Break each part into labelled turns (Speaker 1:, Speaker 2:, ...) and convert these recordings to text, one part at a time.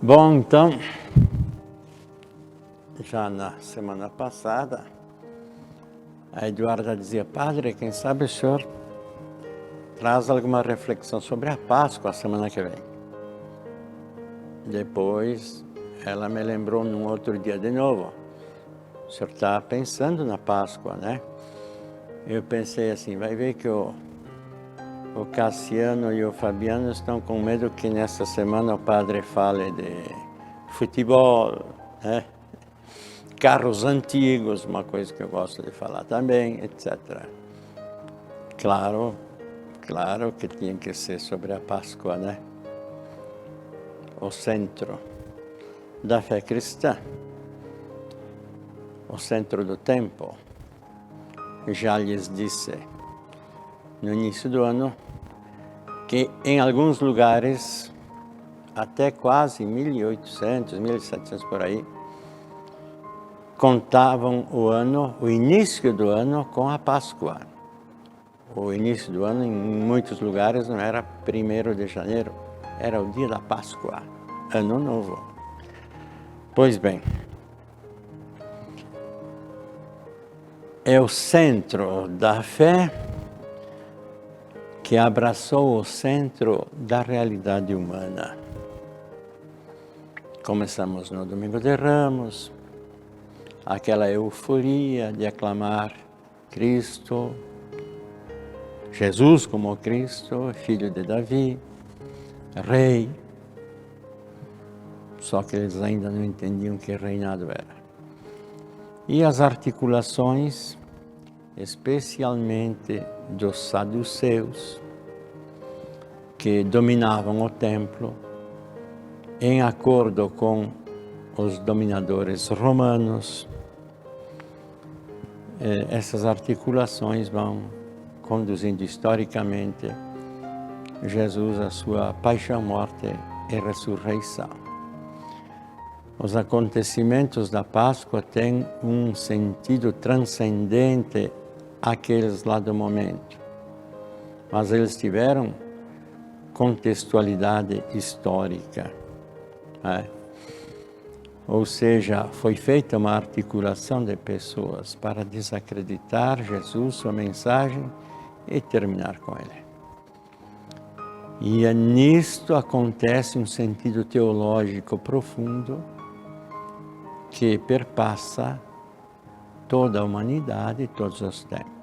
Speaker 1: Bom, então, já na semana passada, a Eduarda dizia: Padre, quem sabe o senhor traz alguma reflexão sobre a Páscoa a semana que vem. Depois, ela me lembrou num outro dia de novo: o senhor está pensando na Páscoa, né? Eu pensei assim: vai ver que o Cassiano e o Fabiano estão com medo que nessa semana o padre fale de futebol, né? Carros antigos, uma coisa que eu gosto de falar também, etc. Claro que tinha que ser sobre a Páscoa, né? O centro da fé cristã, o centro do tempo. Já lhes disse no início do ano que em alguns lugares, até quase 1800, 1700 por aí, contavam o início do ano com a Páscoa. O início do ano, em muitos lugares, não era 1º de janeiro, era o dia da Páscoa, Ano Novo. Pois bem, é o centro da fé que abraçou o centro da realidade humana. Começamos no Domingo de Ramos, aquela euforia de aclamar Cristo, Jesus como Cristo, filho de Davi, rei. Só que eles ainda não entendiam que reinado era. E as articulações, especialmente dos saduceus, que dominavam o templo, em acordo com os dominadores romanos. Essas articulações vão conduzindo historicamente Jesus à sua paixão, morte e ressurreição. Os acontecimentos da Páscoa têm um sentido transcendente àqueles lá do momento, mas eles tiveram contextualidade histórica, né? Ou seja, foi feita uma articulação de pessoas para desacreditar Jesus, sua mensagem, e terminar com ele. E nisto acontece um sentido teológico profundo que perpassa toda a humanidade e todos os tempos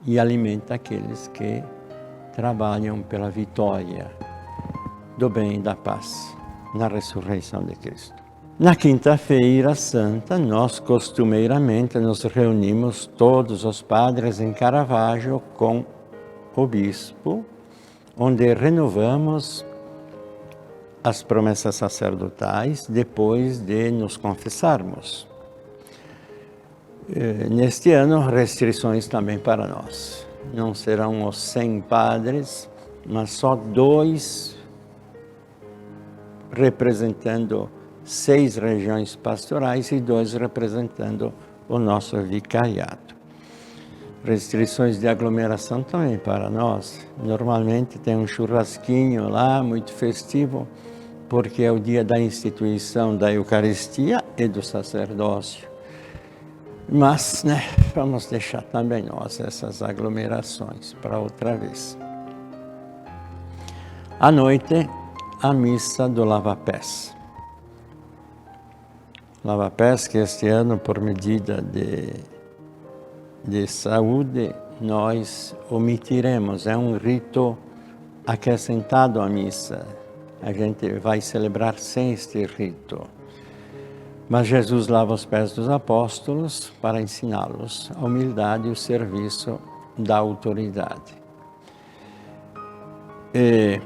Speaker 1: e alimenta aqueles que trabalham pela vitória do bem e da paz na ressurreição de Cristo. Na Quinta-feira Santa, nós costumeiramente nos reunimos todos os padres em Caravaggio com o bispo, onde renovamos as promessas sacerdotais depois de nos confessarmos. Neste ano, restrições também para nós. Não serão os 100 padres, mas só 2 representando 6 regiões pastorais e 2 representando o nosso vicariato. Restrições de aglomeração também para nós. Normalmente tem um churrasquinho lá, muito festivo, porque é o dia da instituição da Eucaristia e do sacerdócio. Mas, né, vamos deixar também nós essas aglomerações para outra vez. À noite, a missa do lava-pés. Lava-pés que este ano, por medida de saúde, nós omitiremos. É um rito acrescentado à missa. A gente vai celebrar sem este rito. Mas Jesus lava os pés dos apóstolos para ensiná-los a humildade e o serviço da autoridade. E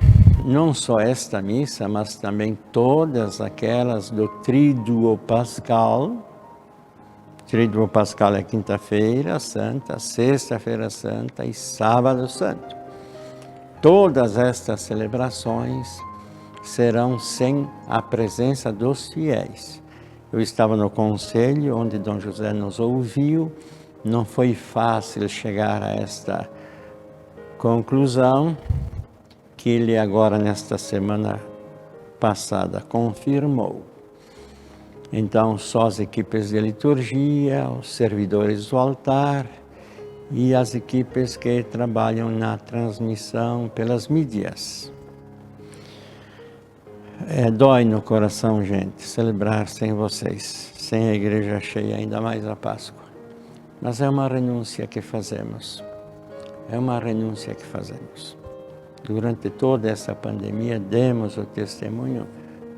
Speaker 1: não só esta missa, mas também todas aquelas do Tríduo Pascal. Tríduo Pascal é Quinta-feira Santa, Sexta-feira Santa e Sábado Santo. Todas estas celebrações serão sem a presença dos fiéis. Eu estava no conselho onde Dom José nos ouviu. Não foi fácil chegar a esta conclusão, que ele agora nesta semana passada confirmou. Então, só as equipes de liturgia, os servidores do altar e as equipes que trabalham na transmissão pelas mídias. Dói no coração, gente, celebrar sem vocês, sem a igreja cheia, ainda mais a Páscoa. Mas é uma renúncia que fazemos. É uma renúncia que fazemos. Durante toda essa pandemia, demos o testemunho,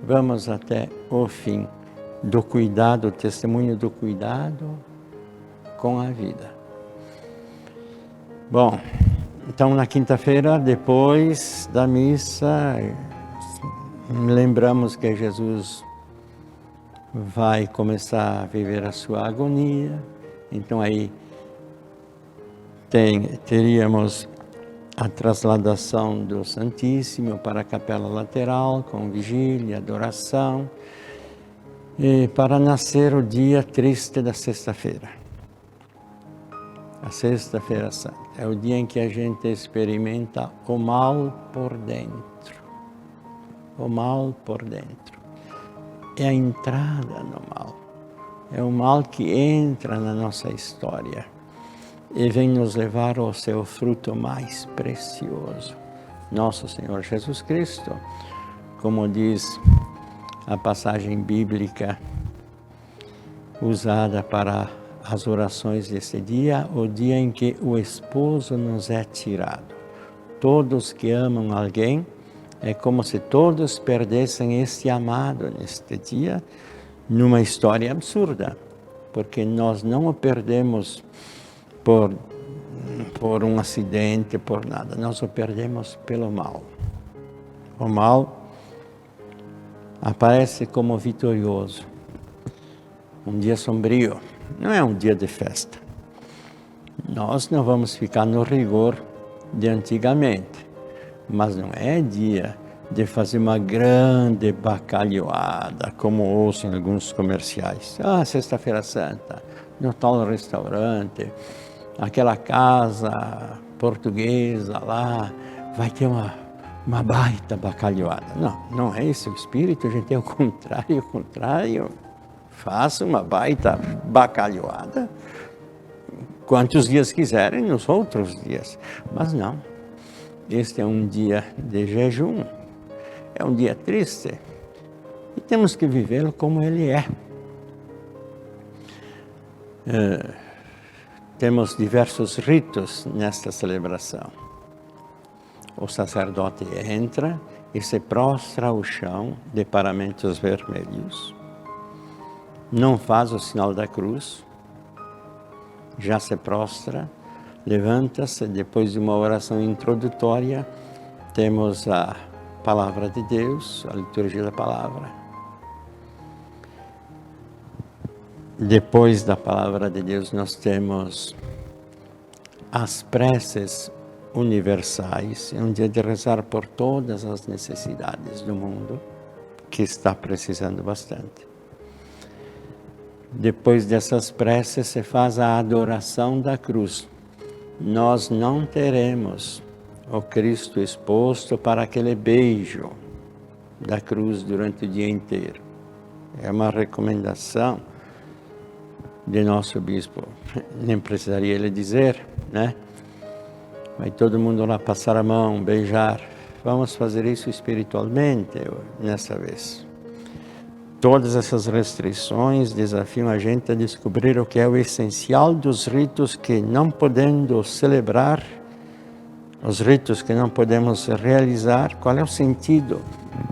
Speaker 1: vamos até o fim do cuidado, o testemunho do cuidado com a vida. Bom, então na quinta-feira, depois da missa, lembramos que Jesus vai começar a viver a sua agonia. Então aí teríamos a trasladação do Santíssimo para a capela lateral, com vigília, adoração, e para nascer o dia triste da sexta-feira. A sexta-feira santa é o dia em que a gente experimenta o mal por dentro. O mal por dentro. É a entrada no mal. É o mal que entra na nossa história e vem nos levar ao seu fruto mais precioso, nosso Senhor Jesus Cristo. Como diz a passagem bíblica usada para as orações desse dia, o dia em que o esposo nos é tirado. Todos que amam alguém, é como se todos perdessem este amado neste dia, numa história absurda, porque nós não o perdemos por um acidente, por nada. Nós o perdemos pelo mal. O mal aparece como vitorioso. Um dia sombrio, não é um dia de festa. Nós não vamos ficar no rigor de antigamente, mas não é dia de fazer uma grande bacalhoada, como ouço em alguns comerciais. Sexta-feira Santa, no tal restaurante, aquela casa portuguesa lá, vai ter uma baita bacalhoada. Não é esse o espírito, gente, é o contrário. Faça uma baita bacalhoada quantos dias quiserem nos outros dias. Mas não, este é um dia de jejum, é um dia triste e temos que vivê-lo como ele é. Temos diversos ritos nesta celebração. O sacerdote entra e se prostra ao chão de paramentos vermelhos. Não faz o sinal da cruz, já se prostra, levanta-se. Depois de uma oração introdutória, temos a palavra de Deus, a liturgia da palavra. Depois da palavra de Deus, nós temos as preces universais. É um dia de rezar por todas as necessidades do mundo, que está precisando bastante. Depois dessas preces, se faz a adoração da cruz. Nós não teremos o Cristo exposto para aquele beijo da cruz durante o dia inteiro. É uma recomendação de nosso bispo, nem precisaria ele dizer, né? Vai todo mundo lá passar a mão, beijar. Vamos fazer isso espiritualmente nessa vez. Todas essas restrições desafiam a gente a descobrir o que é o essencial dos ritos que, não podendo celebrar, os ritos que não podemos realizar, qual é o sentido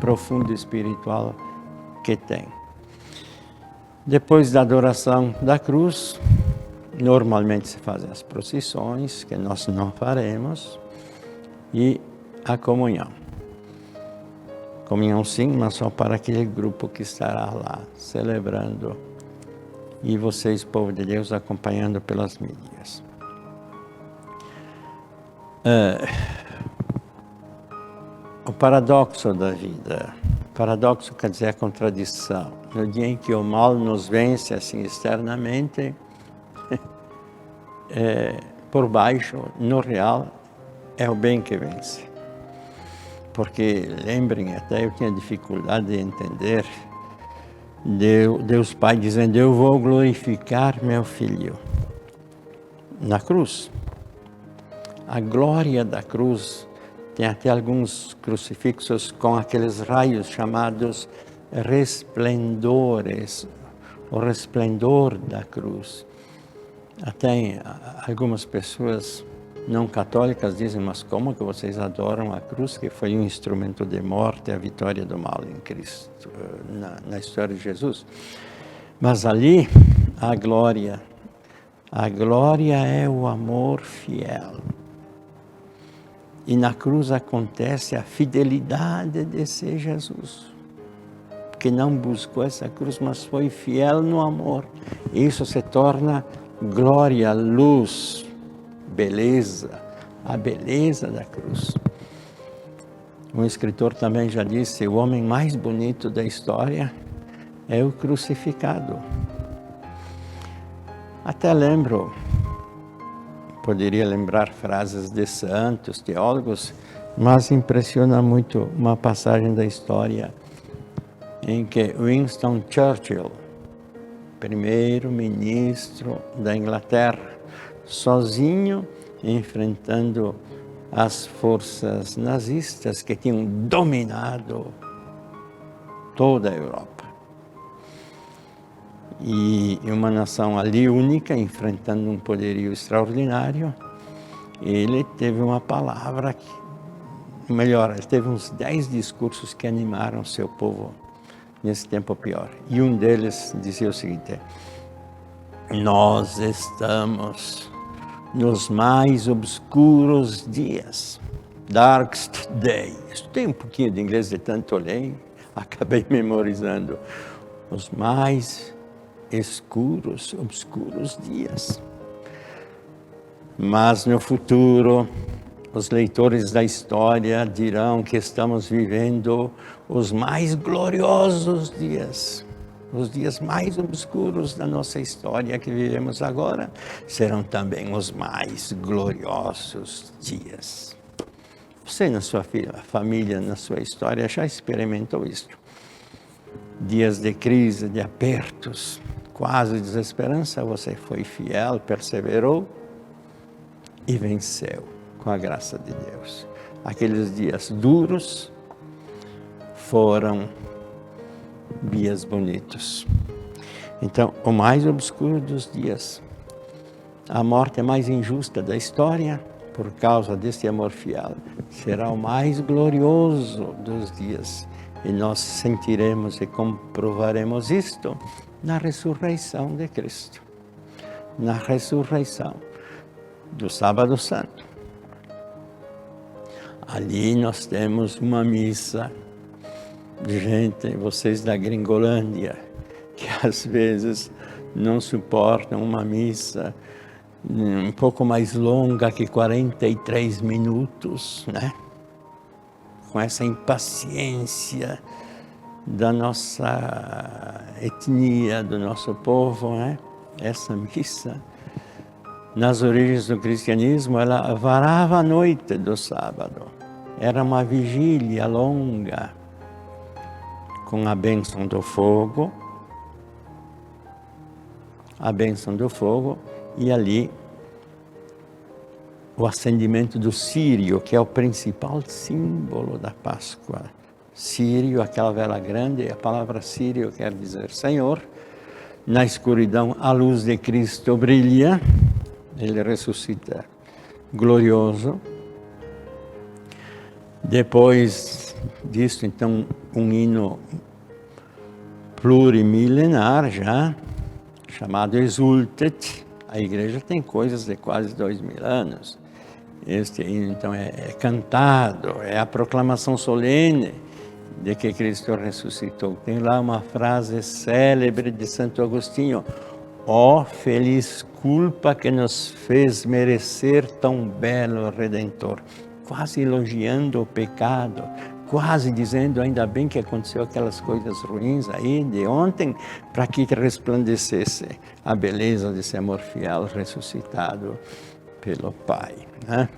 Speaker 1: profundo espiritual que tem. Depois da adoração da cruz, normalmente se fazem as procissões, que nós não faremos, e a comunhão. Comunhão sim, mas só para aquele grupo que estará lá celebrando. E vocês, povo de Deus, acompanhando pelas mídias. O paradoxo da vida. Paradoxo quer dizer a contradição. No dia em que o mal nos vence assim externamente, por baixo, no real, é o bem que vence. porque lembrem, até eu tinha dificuldade de entender Deus Pai dizendo: eu vou glorificar meu filho na cruz. A glória da cruz, tem até alguns crucifixos com aqueles raios chamados resplendores, o resplendor da cruz. Até algumas pessoas não católicas dizem: mas como que vocês adoram a cruz, que foi um instrumento de morte, a vitória do mal em Cristo, na história de Jesus? Mas ali, a glória é o amor fiel. E na cruz acontece a fidelidade de ser Jesus, que não buscou essa cruz, mas foi fiel no amor. Isso se torna glória, luz, beleza, a beleza da cruz. Um escritor também já disse: o homem mais bonito da história é o crucificado. Até lembro, poderia lembrar frases de santos, teólogos, mas impressiona muito uma passagem da história em que Winston Churchill, primeiro-ministro da Inglaterra, sozinho, enfrentando as forças nazistas que tinham dominado toda a Europa. E uma nação ali única, enfrentando um poderio extraordinário, ele teve uma palavra, melhor, ele teve uns 10 discursos que animaram seu povo nesse tempo pior. E um deles dizia o seguinte: nós estamos nos mais obscuros dias, darkest day. Estudei um pouquinho de inglês de tanto ler, acabei memorizando. Os mais obscuros dias. Mas no futuro, os leitores da história dirão que estamos vivendo os mais gloriosos dias. Os dias mais obscuros da nossa história que vivemos agora serão também os mais gloriosos dias. Você, na sua família, na sua história, já experimentou isso? Dias de crise, de apertos, quase desesperança, você foi fiel, perseverou e venceu com a graça de Deus. Aqueles dias duros foram dias bonitos. Então, o mais obscuro dos dias, a morte mais injusta da história, por causa deste amor fiel, será o mais glorioso dos dias. E nós sentiremos e comprovaremos isto na ressurreição de Cristo, na ressurreição do Sábado Santo. Ali nós temos uma missa. Gente, vocês da Gringolândia, que às vezes não suportam uma missa um pouco mais longa que 43 minutos, né? Com essa impaciência da nossa etnia, do nosso povo, né? Essa missa, nas origens do cristianismo, ela varava a noite do sábado. Era uma vigília longa, com a bênção do fogo, e ali o acendimento do círio, que é o principal símbolo da Páscoa. Círio, aquela vela grande, a palavra círio quer dizer Senhor. Na escuridão, a luz de Cristo brilha, ele ressuscita glorioso. Depois disso, então, um hino plurimilenar já, chamado Exultet. A igreja tem coisas de quase 2000 anos. Este hino, então, é cantado, é a proclamação solene de que Cristo ressuscitou. Tem lá uma frase célebre de Santo Agostinho: ó feliz culpa que nos fez merecer tão belo Redentor. Quase elogiando o pecado, quase dizendo: ainda bem que aconteceu aquelas coisas ruins aí de ontem, para que resplandecesse a beleza desse amor fiel ressuscitado pelo Pai, né?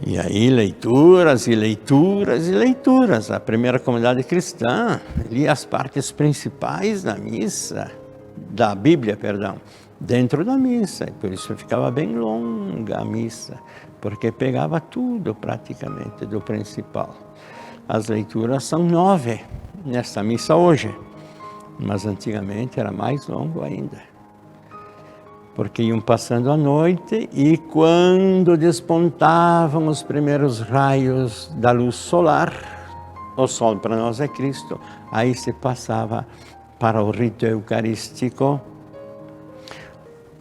Speaker 1: E aí leituras e leituras e leituras. A primeira comunidade cristã lia as partes principais da missa, da Bíblia, perdão, dentro da missa. E por isso ficava bem longa a missa, porque pegava tudo praticamente do principal. As leituras são 9 nesta missa hoje, mas antigamente era mais longo ainda. Porque iam passando a noite e quando despontavam os primeiros raios da luz solar, o sol para nós é Cristo, aí se passava para o rito eucarístico.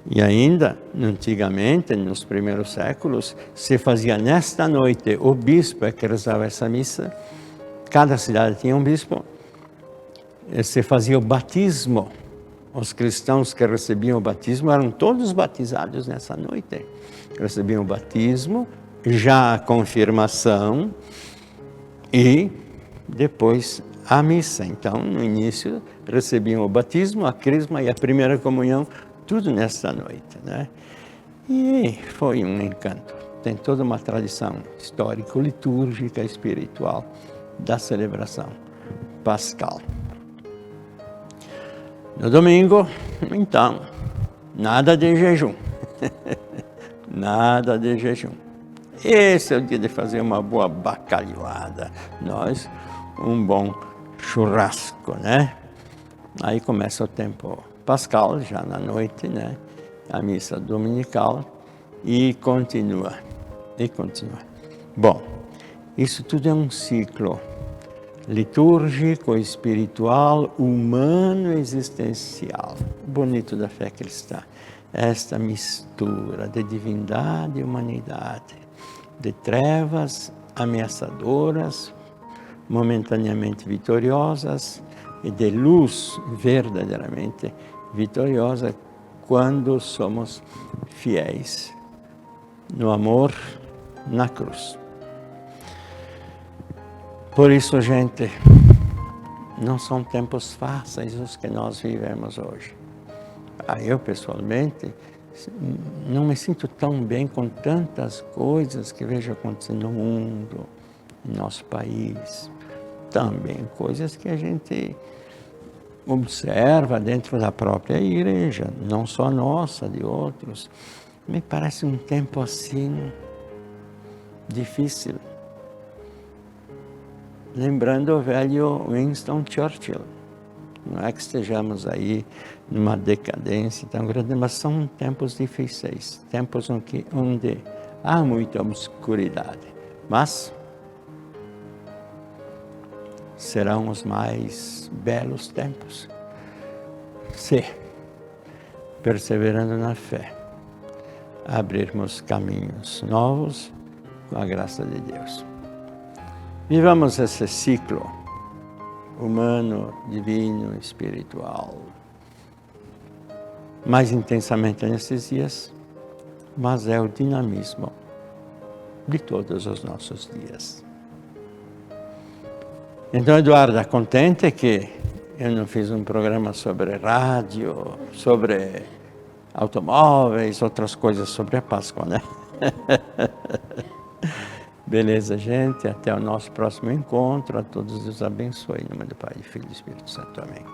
Speaker 1: E ainda, antigamente, nos primeiros séculos, se fazia nesta noite, o bispo é que rezava essa missa, cada cidade tinha um bispo, e se fazia o batismo. Os cristãos que recebiam o batismo eram todos batizados nessa noite. Recebiam o batismo, já a confirmação e depois a missa. Então, no início, recebiam o batismo, a crisma e a primeira comunhão, tudo nessa noite, né? E foi um encanto. Tem toda uma tradição histórico-litúrgica, espiritual da celebração pascal. No domingo, então, nada de jejum. Nada de jejum. Esse é o dia de fazer uma boa bacalhoada. Nós, um bom churrasco, né? Aí começa o tempo pascal, já na noite, né? A missa dominical e continua. E continua. Bom, isso tudo é um ciclo litúrgico, espiritual, humano, existencial. Bonito da fé cristã. Esta mistura de divindade e humanidade, de trevas ameaçadoras, momentaneamente vitoriosas, e de luz verdadeiramente vitoriosa quando somos fiéis no amor na cruz. Por isso, gente, não são tempos fáceis os que nós vivemos hoje. Eu, pessoalmente, não me sinto tão bem com tantas coisas que vejo acontecendo no mundo, no nosso país. Também coisas que a gente observa dentro da própria igreja, não só nossa, de outros. Me parece um tempo assim, difícil. Lembrando o velho Winston Churchill. Não é que estejamos aí numa decadência tão grande, mas são tempos difíceis, tempos onde há muita obscuridade. Mas serão os mais belos tempos, se, perseverando na fé, abrirmos caminhos novos com a graça de Deus. Vivamos esse ciclo humano, divino, espiritual, mais intensamente nesses dias, mas é o dinamismo de todos os nossos dias. Então, Eduarda, contente que eu não fiz um programa sobre rádio, sobre automóveis, outras coisas sobre a Páscoa, né? Beleza, gente? Até o nosso próximo encontro. A todos Deus abençoe. Em nome do Pai, do Filho e do Espírito Santo. Amém.